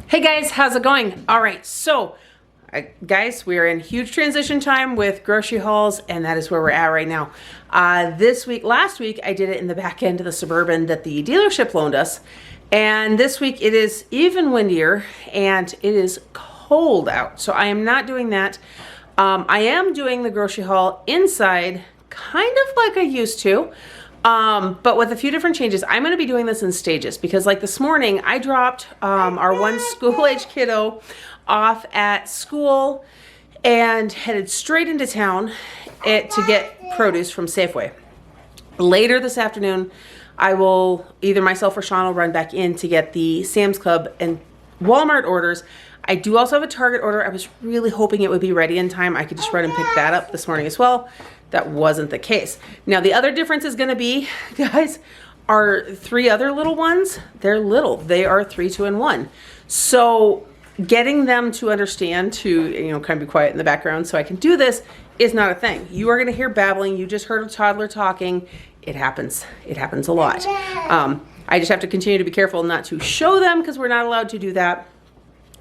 Hey guys, how's it going? All right, so guys, we are in huge transition time with grocery hauls, and that is where we're at right now. Last week, I did it in the back end of the Suburban that the dealership loaned us. And this week it is even windier and it is cold out. So I am not doing that. I am doing the grocery haul inside, kind of like I used to. But with a few different changes. I'm going to be doing this in stages because like this morning I dropped our one school-age kiddo off at school and headed straight into town to get produce from Safeway. Later this afternoon, I will, either myself or Shawn will run back in to get the Sam's Club and Walmart orders. I do also have a Target order. I was really hoping it would be ready in time. I could just run and pick that up this morning as well. That wasn't the case. Now the other difference is going to be, guys, our three other little ones, they're little. They are 3, 2, and 1. So getting them to understand to, kind of be quiet in the background so I can do this is not a thing. You are going to hear babbling. You just heard a toddler talking. It happens. It happens a lot. I just have to continue to be careful not to show them because we're not allowed to do that.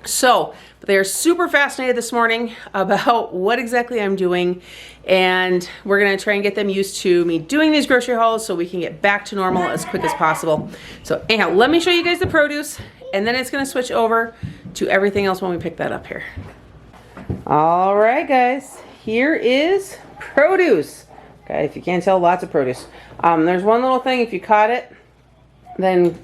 So, but they are super fascinated this morning about what exactly I'm doing, and we're going to try and get them used to me doing these grocery hauls so we can get back to normal as quick as possible. So anyhow, let me show you guys the produce, and then it's going to switch over to everything else when we pick that up here. All right, guys, here is produce. Okay, if you can't tell, lots of produce. There's one little thing, if you caught it, then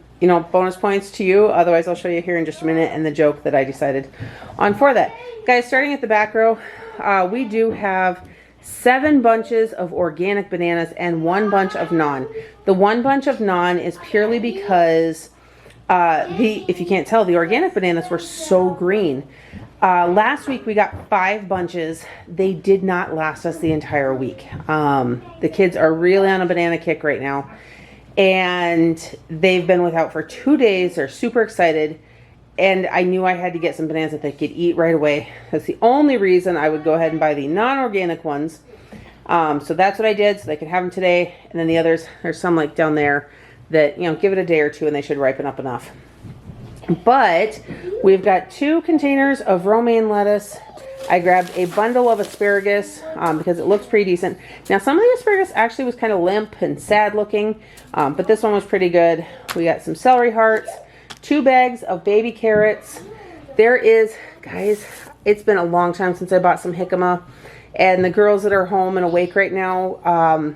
bonus points to you. Otherwise, I'll show you here in just a minute and the joke that I decided on for that. Guys, starting at the back row, we do have 7 bunches of organic bananas and 1 bunch of non. The 1 bunch of non is purely because, if you can't tell, the organic bananas were so green. Last week we got 5 bunches. They did not last us the entire week. The kids are really on a banana kick right now. And they've been without for 2 days. They're super excited. And I knew I had to get some bananas that they could eat right away. That's the only reason I would go ahead and buy the non-organic ones. So that's what I did, so they could have them today. And then the others, there's some like down there that, give it a day or two and they should ripen up enough. But we've got 2 containers of romaine lettuce. I grabbed a bundle of asparagus because it looks pretty decent. Now some of the asparagus actually was kind of limp and sad looking, but this one was pretty good. We got some celery hearts, 2 bags of baby carrots. There is, guys, it's been a long time since I bought some jicama, and the girls that are home and awake right now,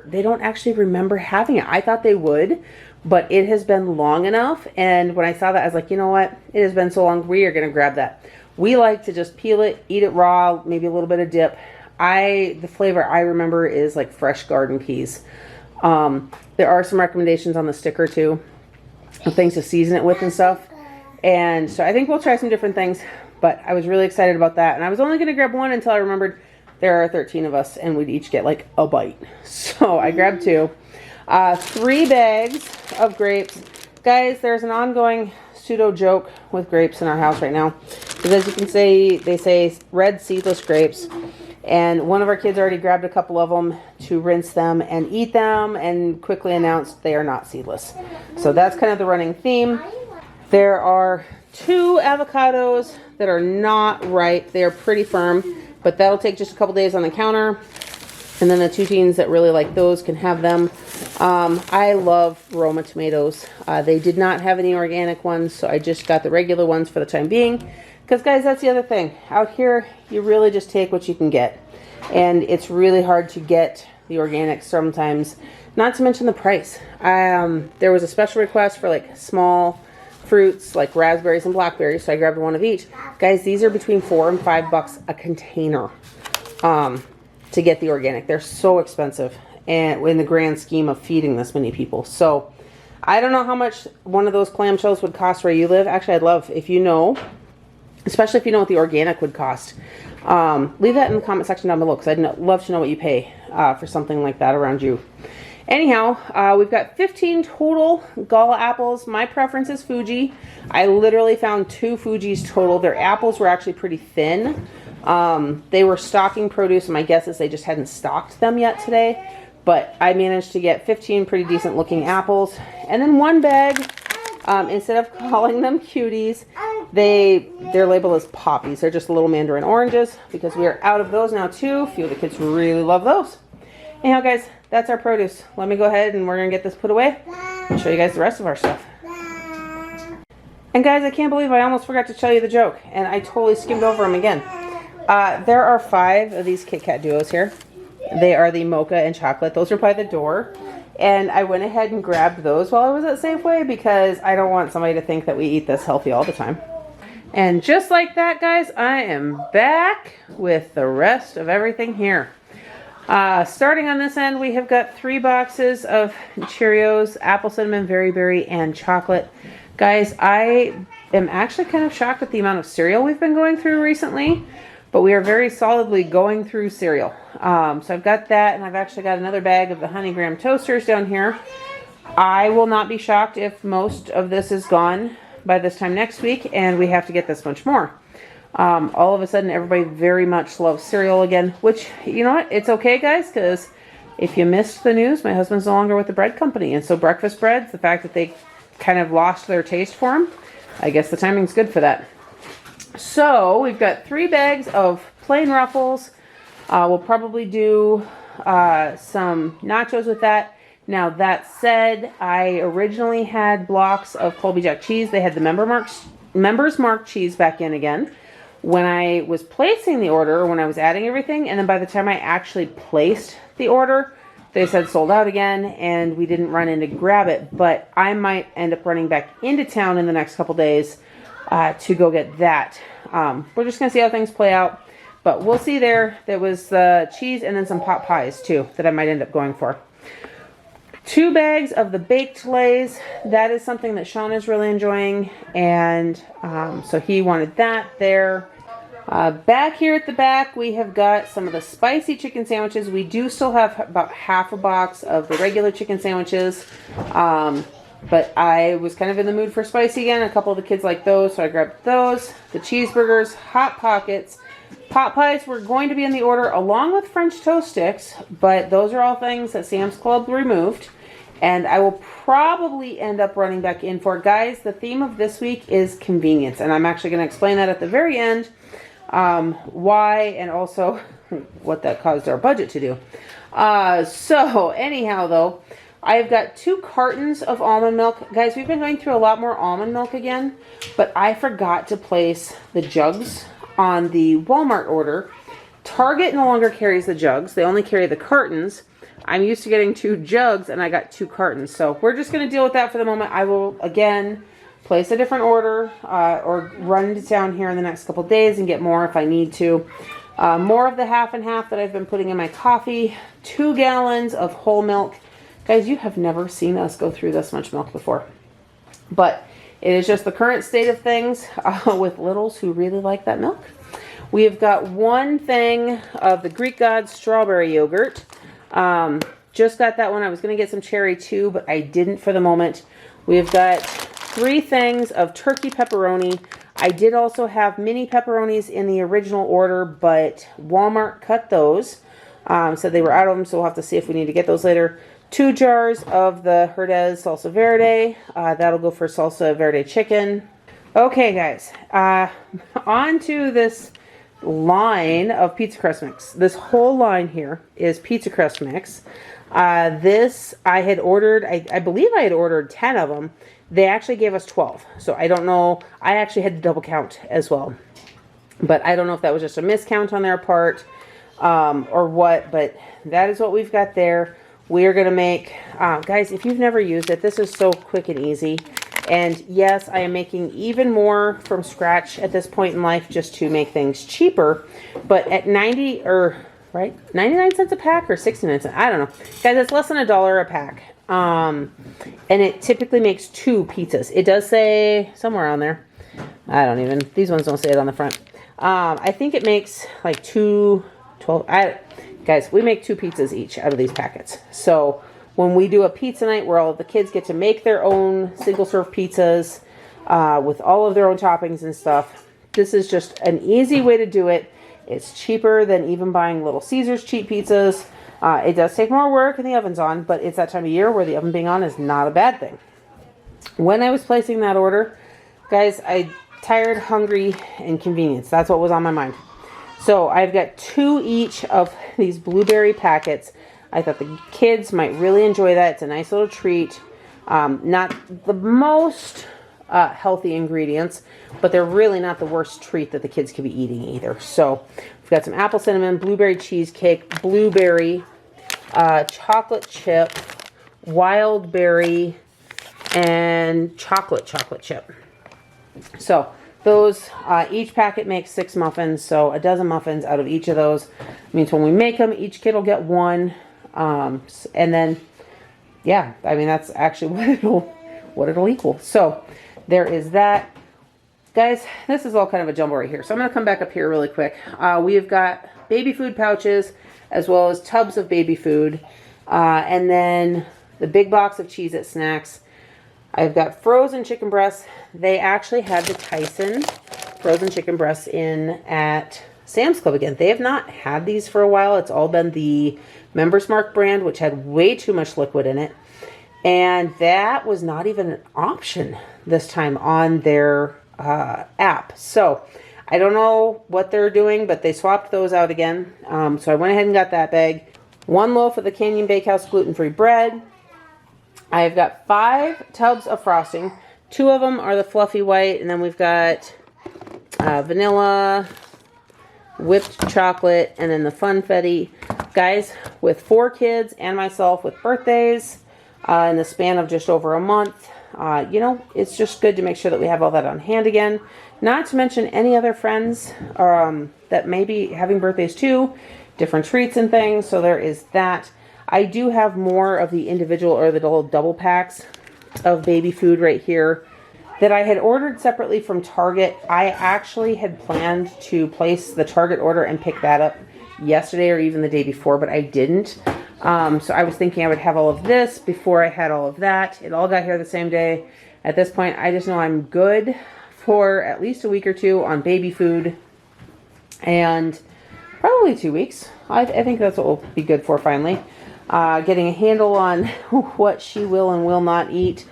they don't actually remember having it. I thought they would, but it has been long enough, and when I saw that, I was like, you know what? It has been so long, we are going to grab that. We like to just peel it, eat it raw, maybe a little bit of dip. The flavor I remember is like fresh garden peas. There are some recommendations on the sticker too, of things to season it with and stuff. And so I think we'll try some different things, but I was really excited about that. And I was only going to grab 1 until I remembered there are 13 of us and we'd each get like a bite. So I grabbed 2. 3 bags of grapes. Guys, there's an ongoing pseudo joke with grapes in our house right now. Because as you can see, they say red seedless grapes. And one of our kids already grabbed a couple of them to rinse them and eat them and quickly announced they are not seedless. So that's kind of the running theme. There are 2 avocados that are not ripe. They are pretty firm, but that'll take just a couple days on the counter. And then the 2 teens that really like those can have them. I love Roma tomatoes. They did not have any organic ones, so I just got the regular ones for the time being. Because, guys, that's the other thing. Out here, you really just take what you can get. And it's really hard to get the organics sometimes, not to mention the price. There was a special request for, like, small fruits, like raspberries and blackberries, so I grabbed 1 of each. Guys, these are between $4 and $5 a container. To get the organic. They're so expensive and in the grand scheme of feeding this many people. So I don't know how much one of those clamshells would cost where you live. Actually, I'd love if you know, especially if you know what the organic would cost. Leave that in the comment section down below because I'd love to know what you pay for something like that around you. Anyhow, we've got 15 total Gala apples. My preference is Fuji. I literally found 2 Fujis total. Their apples were actually pretty thin. They were stocking produce, and my guess is they just hadn't stocked them yet today. But I managed to get 15 pretty decent looking apples. And then 1 bag, instead of calling them cuties, Their label is poppies. They're just little mandarin oranges because we are out of those now too. A few of the kids really love those. Anyhow, guys, that's our produce. Let me go ahead and we're going to get this put away and show you guys the rest of our stuff. And guys, I can't believe I almost forgot to tell you the joke, and I totally skimmed over them again. There are 5 of these Kit Kat duos here. They are the mocha and chocolate. Those are by the door. And I went ahead and grabbed those while I was at Safeway because I don't want somebody to think that we eat this healthy all the time. And just like that, guys, I am back with the rest of everything here. Starting on this end, we have got 3 boxes of Cheerios, apple cinnamon, berry, and chocolate. Guys, I am actually kind of shocked at the amount of cereal we've been going through recently, but we are very solidly going through cereal. So I've got that, and I've actually got another bag of the Honey Graham Toasters down here. I will not be shocked if most of this is gone by this time next week, and we have to get this much more. All of a sudden, everybody very much loves cereal again, which, you know what, it's okay, guys, because if you missed the news, my husband's no longer with the bread company, and so breakfast breads, the fact that they kind of lost their taste for them, I guess the timing's good for that. So we've got 3 bags of plain Ruffles. We'll probably do some nachos with that. Now that said, I originally had blocks of Colby Jack cheese. They had the Members Mark cheese back in again when I was placing the order, when I was adding everything, and then by the time I actually placed the order, they said sold out again, and we didn't run in to grab it, but I might end up running back into town in the next couple days to go get that. We're just going to see how things play out, but we'll see there. There was cheese and then some pot pies too that I might end up going for. 2 bags of the baked Lays. That is something that Shawn is really enjoying, and so he wanted that there. Back here at the back, we have got some of the spicy chicken sandwiches. We do still have about half a box of the regular chicken sandwiches, but I was kind of in the mood for spicy again. A couple of the kids like those, so I grabbed those. The cheeseburgers, Hot Pockets, pot pies were going to be in the order along with French toast sticks, but those are all things that Sam's Club removed, and I will probably end up running back in for. Guys, the theme of this week is convenience, and I'm actually going to explain that at the very end. Why, and also what that caused our budget to do. So anyhow though, I've got 2 cartons of almond milk. Guys, we've been going through a lot more almond milk again, but I forgot to place the jugs on the Walmart order. Target no longer carries the jugs. They only carry the cartons. I'm used to getting 2 jugs, and I got 2 cartons. So we're just going to deal with that for the moment. I will, again, place a different order or run into town here in the next couple days and get more if I need to. More of the half and half that I've been putting in my coffee. 2 gallons of whole milk. Guys, you have never seen us go through this much milk before. But it is just the current state of things with littles who really like that milk. We have got 1 thing of the Greek Gods strawberry yogurt. Just got that one. I was going to get some cherry too, but I didn't for the moment. We've got 3 things of turkey pepperoni. I did also have mini pepperonis in the original order, but Walmart cut those. So they were out of them, so we'll have to see if we need to get those later. 2 jars of the Herdez salsa verde. That'll go for salsa verde chicken. Okay, guys. On to this line of pizza crust mix. This whole line here is pizza crust mix. This I had ordered, I believe I had ordered 10 of them. They actually gave us 12. So I don't know. I actually had to double count as well. But I don't know if that was just a miscount on their part or what. But that is what we've got there. We are going to make, guys, if you've never used it, this is so quick and easy. And yes, I am making even more from scratch at this point in life just to make things cheaper. But at 99 cents a pack or 69 cents, I don't know. Guys, it's less than $1 a pack. And it typically makes 2 pizzas. It does say somewhere on there. I don't even, these ones don't say it on the front. I think it makes like 12. Guys, we make 2 pizzas each out of these packets. So when we do a pizza night where all of the kids get to make their own single serve pizzas with all of their own toppings and stuff, this is just an easy way to do it. It's cheaper than even buying Little Caesars cheap pizzas. It does take more work and the oven's on, but it's that time of year where the oven being on is not a bad thing. When I was placing that order, guys, I tired, hungry, and convenience. That's what was on my mind. So I've got 2 each of these blueberry packets. I thought the kids might really enjoy that. It's a nice little treat. Not the most healthy ingredients, but they're really not the worst treat that the kids could be eating either. So we've got some apple cinnamon, blueberry cheesecake, blueberry, chocolate chip, wild berry, and chocolate chip. So those, each packet makes 6 muffins, so a dozen muffins out of each of those. Means when we make them, each kid will get 1. And then, yeah, I mean, that's actually what it'll equal. So there is that. Guys, this is all kind of a jumble right here. So I'm going to come back up here really quick. We have got baby food pouches as well as tubs of baby food. And then the big box of Cheez-It snacks. I've got frozen chicken breasts. They actually had the Tyson frozen chicken breasts in at Sam's Club again. They have not had these for a while. It's all been the Members Mark brand, which had way too much liquid in it. And that was not even an option this time on their app. So I don't know what they're doing, but they swapped those out again. So I went ahead and got that bag. 1 loaf of the Canyon Bakehouse gluten-free bread. I've got 5 tubs of frosting. 2 of them are the fluffy white, and then we've got vanilla, whipped chocolate, and then the funfetti. Guys, with 4 kids and myself with birthdays in the span of just over a month, you know, it's just good to make sure that we have all that on hand again. Not to mention any other friends that may be having birthdays too, different treats and things. So there is that. I do have more of the individual or the little double packs of baby food right here that I had ordered separately from Target. I actually had planned to place the Target order and pick that up yesterday or even the day before, but I didn't. So I was thinking I would have all of this before I had all of that. It all got here the same day. At this point, I just know I'm good for at least a week or 2 on baby food. And probably 2 weeks. I think that's what we'll be good for finally. Getting a handle on what she will and will not eat.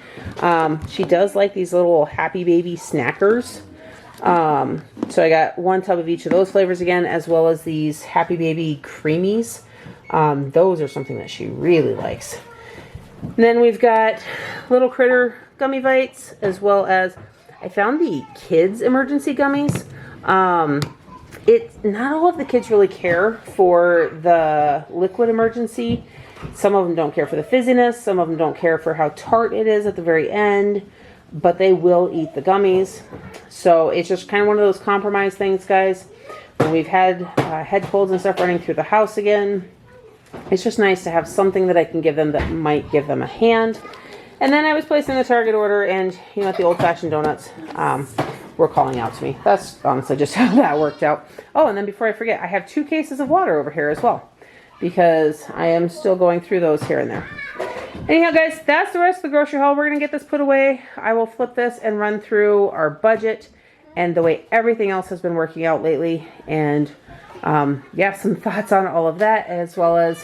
She does like these little Happy Baby snackers. So I got 1 tub of each of those flavors again, as well as these Happy Baby creamies. Those are something that she really likes. And then we've got Little Critter gummy bites, as well as I found the kids emergency gummies. Not all of the kids really care for the liquid emergency. Some of them don't care for the fizziness. Some of them don't care for how tart it is at the very end. But they will eat the gummies. So it's just kind of one of those compromise things, guys. When we've had head colds and stuff running through the house again, it's just nice to have something that I can give them that might give them a hand. And then I was placing the Target order, and you know what, the old-fashioned donuts were calling out to me. That's honestly just how that worked out. Oh, and then before I forget, I have 2 cases of water over here as well, because I am still going through those here and there. Anyhow, guys, that's the rest of the grocery haul. We're going to get this put away. I will flip this and run through our budget and the way everything else has been working out lately. And yeah, some thoughts on all of that, as well as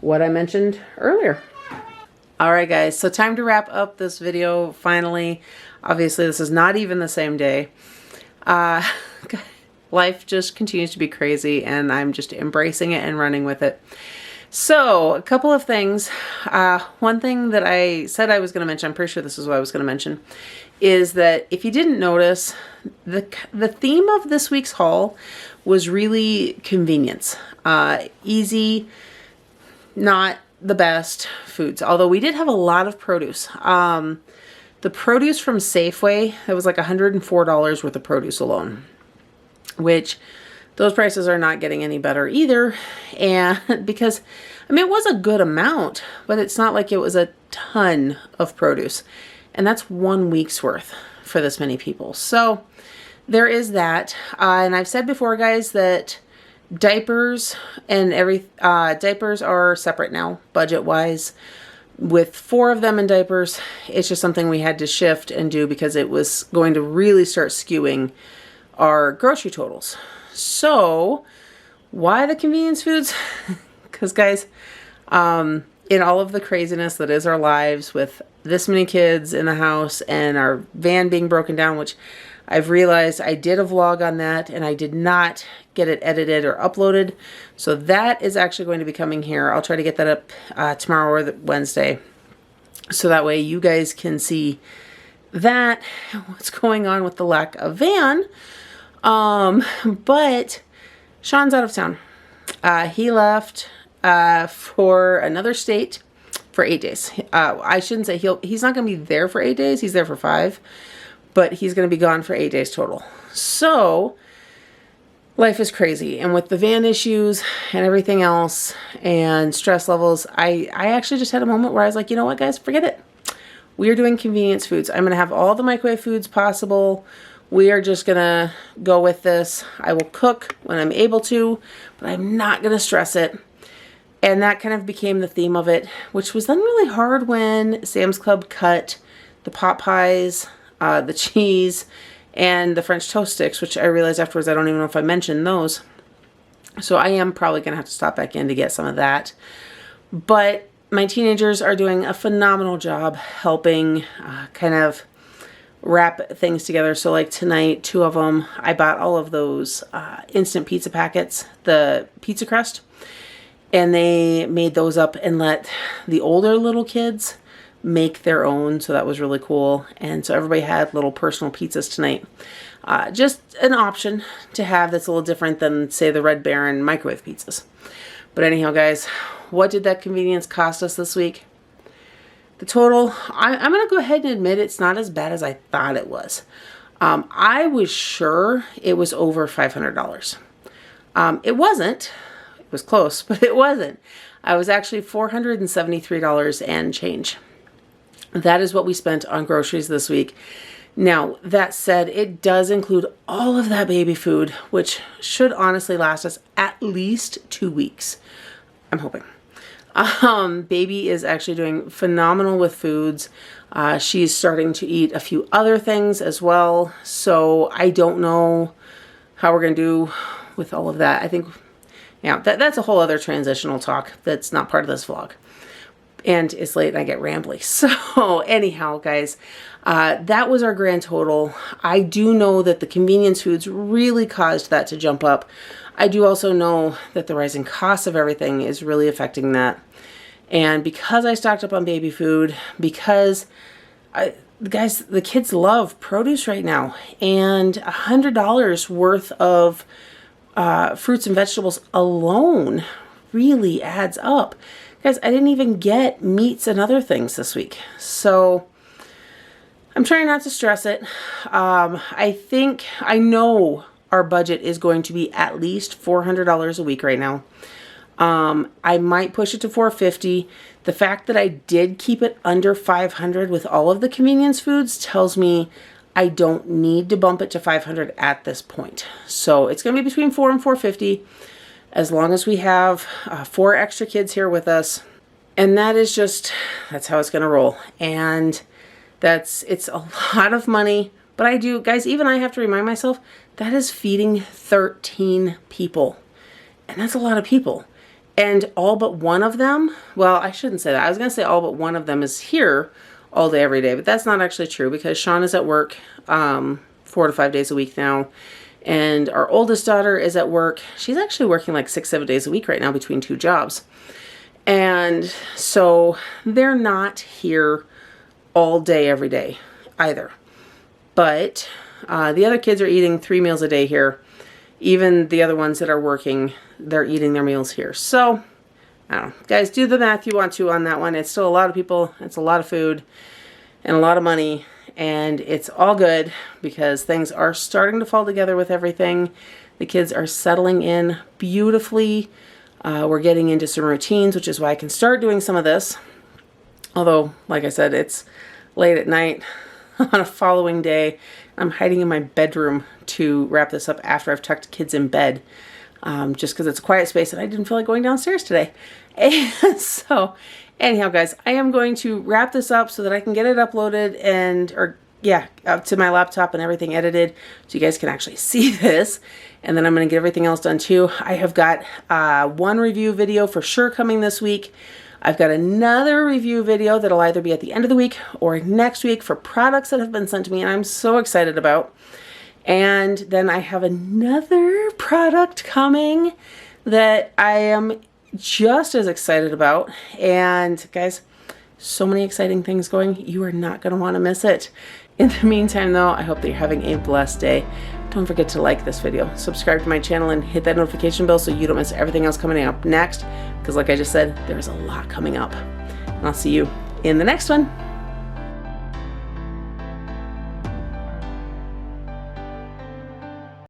what I mentioned earlier. All right, guys, so time to wrap up this video finally. Obviously, this is not even the same day. Life just continues to be crazy, and I'm just embracing it and running with it. So, a couple of things. One thing that I said I was going to mention, I'm pretty sure this is what I was going to mention, is that if you didn't notice, the theme of this week's haul was really convenience. Easy, not the best foods. Although we did have a lot of produce. The produce from Safeway, that was like $104 worth of produce alone. Which those prices are not getting any better either. And because, I mean, it was a good amount, but it's not like it was a ton of produce. And that's 1 week's worth for this many people. So there is that. And I've said before, guys, that diapers and diapers are separate now, budget-wise. With 4 of them in diapers, it's just something we had to shift and do because it was going to really start skewing our grocery totals. So why the convenience foods? Because guys, in all of the craziness that is our lives with this many kids in the house and our van being broken down, which I've realized I did a vlog on that and I did not get it edited or uploaded. So that is actually going to be coming here. I'll try to get that up tomorrow or Wednesday. So that way you guys can see that, what's going on with the lack of van. But Shawn's out of town. He left for another state for 8 days. I shouldn't say he's not going to be there for 8 days. He's there for 5, but he's going to be gone for 8 days total. So life is crazy. And with the van issues and everything else and stress levels, I actually just had a moment where I was like, you know what, guys, forget it. We are doing convenience foods. I'm going to have all the microwave foods possible. We are just going to go with this. I will cook when I'm able to, but I'm not going to stress it. And that kind of became the theme of it, which was then really hard when Sam's Club cut the pot pies, the cheese, and the French toast sticks, which I realized afterwards I don't even know if I mentioned those. So I am probably going to have to stop back in to get some of that. But my teenagers are doing a phenomenal job helping kind of wrap things together. So like tonight, 2 of them, I bought all of those instant pizza packets, the pizza crust, and they made those up and let the older little kids make their own. So that was really cool. And so everybody had little personal pizzas tonight. Just an option to have that's a little different than, say, the Red Baron microwave pizzas. But anyhow, guys, what did that convenience cost us this week? The total, I'm going to go ahead and admit it's not as bad as I thought it was. I was sure it was over $500. It wasn't. It was close, but it wasn't. I was actually $473 and change. That is what we spent on groceries this week. Now, that said, it does include all of that baby food, which should honestly last us at least 2 weeks. I'm hoping. Baby is actually doing phenomenal with foods. She's starting to eat a few other things as well. So I don't know how we're going to do with all of that. I think, yeah, that's a whole other transitional talk that's not part of this vlog. And it's late and I get rambly. So anyhow, guys, that was our grand total. I do know that the convenience foods really caused that to jump up. I do also know that the rising cost of everything is really affecting that. And because I stocked up on baby food, because guys, the kids love produce right now, and $100 worth of fruits and vegetables alone really adds up. Guys, I didn't even get meats and other things this week. So I'm trying not to stress it. I know our budget is going to be at least $400 a week right now. I might push it to $450. The fact that I did keep it under $500 with all of the convenience foods tells me I don't need to bump it to $500 at this point. So it's going to be between $400 and $450 as long as we have 4 extra kids here with us. And that's how it's going to roll. And it's a lot of money. But I do, guys, even I have to remind myself, that is feeding 13 people. And that's a lot of people. And all but one of them, well, I shouldn't say that. I was going to say all but one of them is here all day, every day. But that's not actually true because Shawn is at work 4 to 5 days a week now. And our oldest daughter is at work. She's actually working like 6-7 days a week right now between 2 jobs. And so they're not here all day, every day either. But the other kids are eating 3 meals a day here. Even the other ones that are working, they're eating their meals here. So, I don't know. Guys, do the math you want to on that one. It's still a lot of people. It's a lot of food and a lot of money. And it's all good because things are starting to fall together with everything. The kids are settling in beautifully. We're getting into some routines, which is why I can start doing some of this. Although, like I said, it's late at night on a following day. I'm hiding in my bedroom to wrap this up after I've tucked kids in bed. Just because it's a quiet space and I didn't feel like going downstairs today. And so, anyhow, guys, I am going to wrap this up so that I can get it uploaded up to my laptop and everything edited so you guys can actually see this. And then I'm going to get everything else done too. I have got 1 review video for sure coming this week. I've got another review video that'll either be at the end of the week or next week for products that have been sent to me and I'm so excited about. And then I have another product coming that I am just as excited about. And guys, so many exciting things going. You are not going to want to miss it. In the meantime though, I hope that you're having a blessed day. Don't forget to like this video, subscribe to my channel, and hit that notification bell so you don't miss everything else coming up next. Because like I just said, there's a lot coming up. And I'll see you in the next one.